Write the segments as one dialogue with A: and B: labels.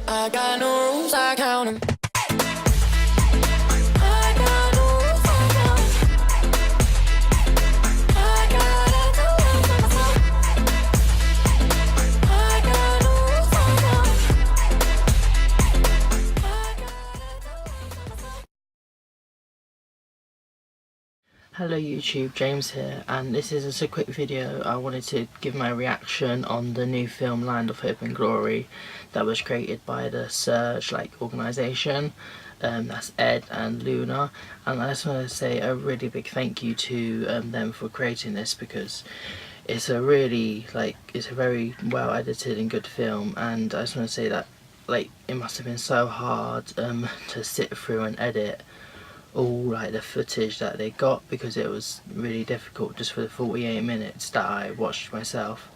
A: I got no rules, I count 'em.
B: Hello YouTube, James here, and this is just a quick video. I wanted to give my reaction on the new film Land of Hope and Glory that was created by the Surge organisation. That's Ed and Luna, and I just want to say a really big thank you to them for creating this, because it's a really it's a very well edited and good film, and I just want to say that it must have been so hard to sit through and edit all the footage that they got, because it was really difficult just for the 48 minutes that I watched myself.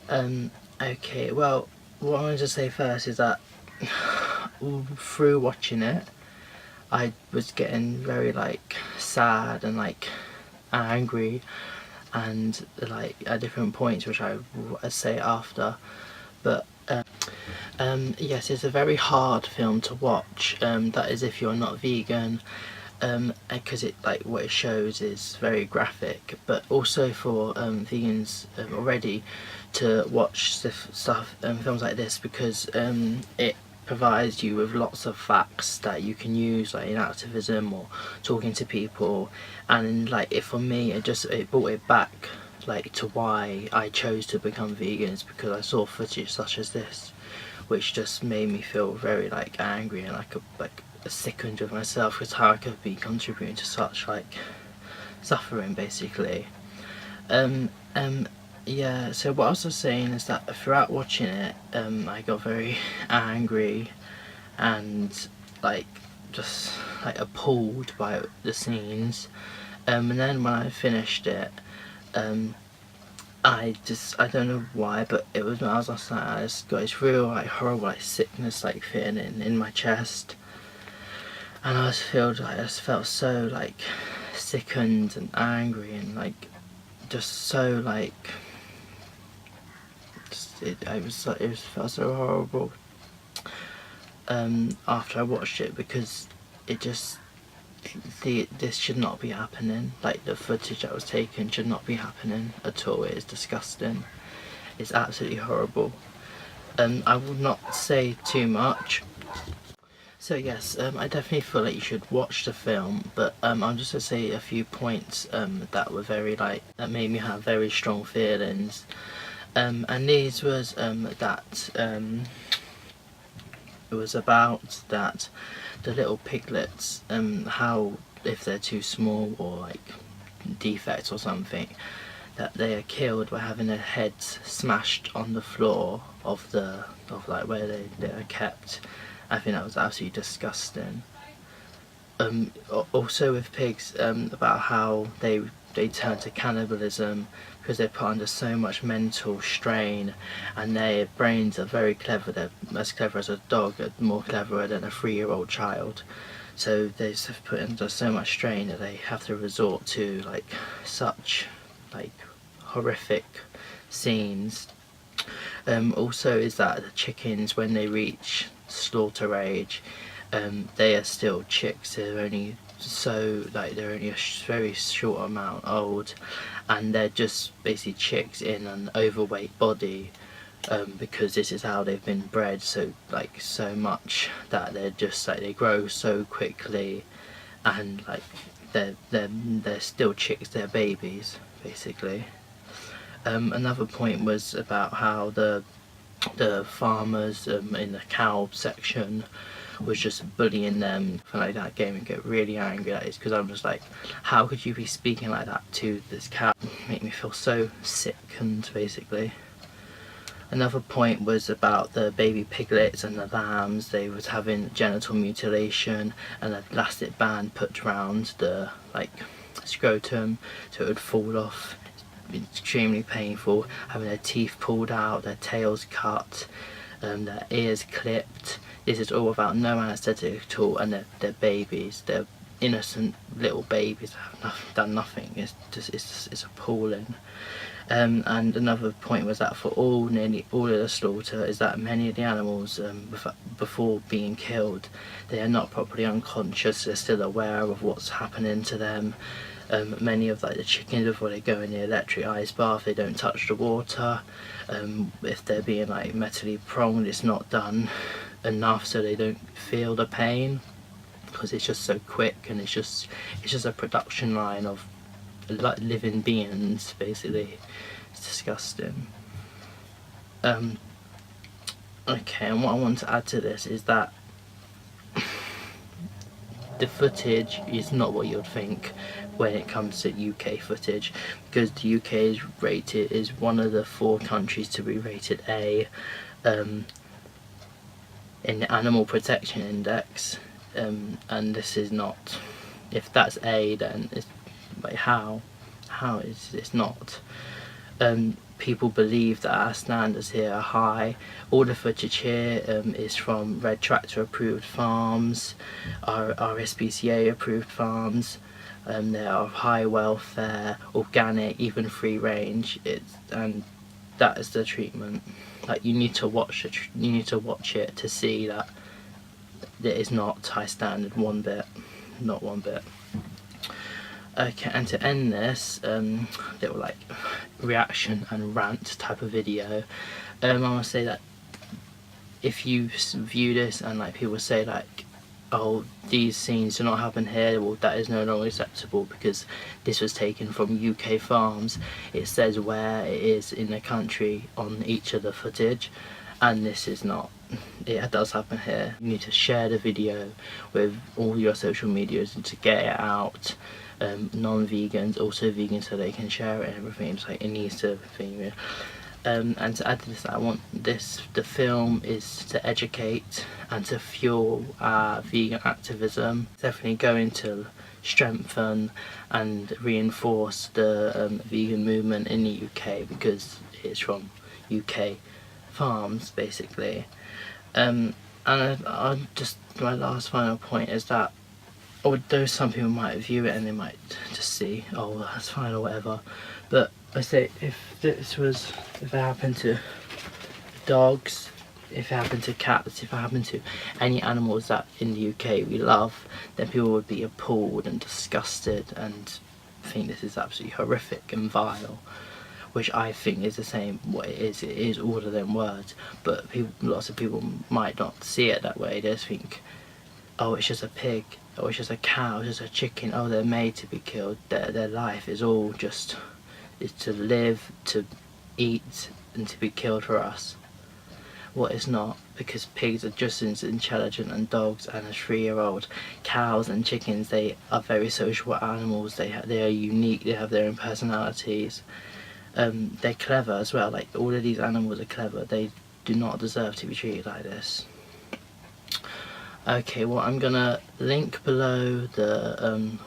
B: Okay, well, what I wanted to say first is that through watching it I was getting very sad and angry, and at different points, which I'll say after. But yes, it's a very hard film to watch, that is if you're not vegan, because what it shows is very graphic, but also for vegans already to watch films like this, because it provides you with lots of facts that you can use in activism or talking to people. And for me, it brought it back to why I chose to become vegan, is because I saw footage such as this, which just made me feel very angry and sickened with myself, because how I could be contributing to such suffering basically. Yeah, so what I was saying is that throughout watching it I got very angry and just appalled by the scenes, and then when I finished it I don't know why, but it was when I was last night, I just got this real horrible sickness feeling in my chest, and I just felt so sickened and angry, and just so it felt so horrible after I watched it, because it just this should not be happening. The footage that was taken should not be happening at all. It is disgusting. It's absolutely horrible. I will not say too much. So yes, I definitely feel like you should watch the film, but I'm just going to say a few points that were very that made me have very strong feelings, and these was that it was about that the little piglets, how if they're too small or defects or something, that they are killed by having their heads smashed on the floor of where they are kept. I think that was absolutely disgusting. Also with pigs, about how they turn to cannibalism because they're put under so much mental strain, and their brains are very clever. They're as clever as a dog, more clever than a 3-year-old child. So they're just put under so much strain that they have to resort to such horrific scenes. Also is that the chickens, when they reach slaughter age, they are still chicks. They're only they're only a very short amount old, and they're just basically chicks in an overweight body, because this is how they've been bred, so that they're just they grow so quickly, and they're still chicks, they're babies basically. Another point was about how the farmers in the cow section was just bullying them for that game, and get really angry at it, because I'm just how could you be speaking like that to this cow? It made me feel so sickened basically. Another point was about the baby piglets and the lambs. They was having genital mutilation and a elastic band put around the scrotum so it would fall off. Extremely painful, having their teeth pulled out, their tails cut, their ears clipped. This is all without no anaesthetic at all, and they're babies. They're innocent little babies that have done nothing. It's appalling. And another point was that for nearly all of the slaughter is that many of the animals, before being killed, they are not properly unconscious. They're still aware of what's happening to them. Many of like the chickens, before they go in the electric ice bath, they don't touch the water. If they're being like metally pronged, it's not done enough so they don't feel the pain, because it's just so quick, and it's just a production line of like living beings basically. It's disgusting. Okay, and what I want to add to this is that the footage is not what you'd think when it comes to UK footage, because the UK is one of the 4 countries to be rated A in the Animal Protection Index, and this is not. If that's A, then it's like how is it's not. People believe that our standards here are high. All the footage here is from Red Tractor approved farms, our SPCA approved farms. They are of high welfare, organic, even free range. And that is the treatment. Like, you need to watch it to see that it is not high standard one bit, not one bit. Okay, and to end this little like reaction and rant type of video, I want to say that if you view this and like people say like, oh, these scenes do not happen here, well, that is no longer acceptable, because this was taken from UK farms. It says where it is in the country on each of the footage, and this is not. It does happen here. You need to share the video with all your social medias and to get it out. Non-vegans, also vegans, so they can share it and everything. It's like, it needs to be. And to add to this, I want the film is to educate and to fuel vegan activism. Definitely going to strengthen and reinforce the vegan movement in the UK, because it's from UK farms basically. And I just, my last final point is that although some people might view it and they might just see, oh, that's fine or whatever, but I say if it happened to dogs, if it happened to cats, if it happened to any animals that in the UK we love, then people would be appalled and disgusted and think this is absolutely horrific and vile, which I think is the same. What it is all of them words, but lots of people might not see it that way. They just think, oh, it's just a pig, oh, it's just a cow, it's just a chicken, oh, they're made to be killed. Their life is all just is to live, to eat, and to be killed for us. Well, it's not, because pigs are just as intelligent and dogs and a 3-year-old. Cows and chickens, they are very social animals. They are unique. They have their own personalities. They're clever as well. Like, all of these animals are clever. They do not deserve to be treated like this. Okay, well, I'm gonna link below the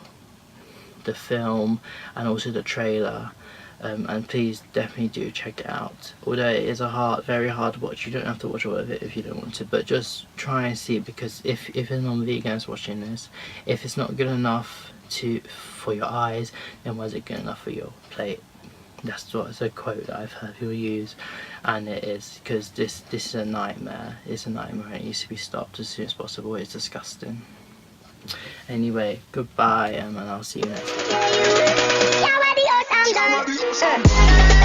B: film and also the trailer, and please definitely do check it out. Although it is very hard to watch, you don't have to watch all of it if you don't want to, but just try and see it, because if a non-vegan is watching this, if it's not good enough for your eyes, then why is it good enough for your plate? That's a quote that I've heard people use, and it is, because this is a nightmare. It's a nightmare. It needs to be stopped as soon as possible. It's disgusting. Anyway, goodbye, and I'll see you next time.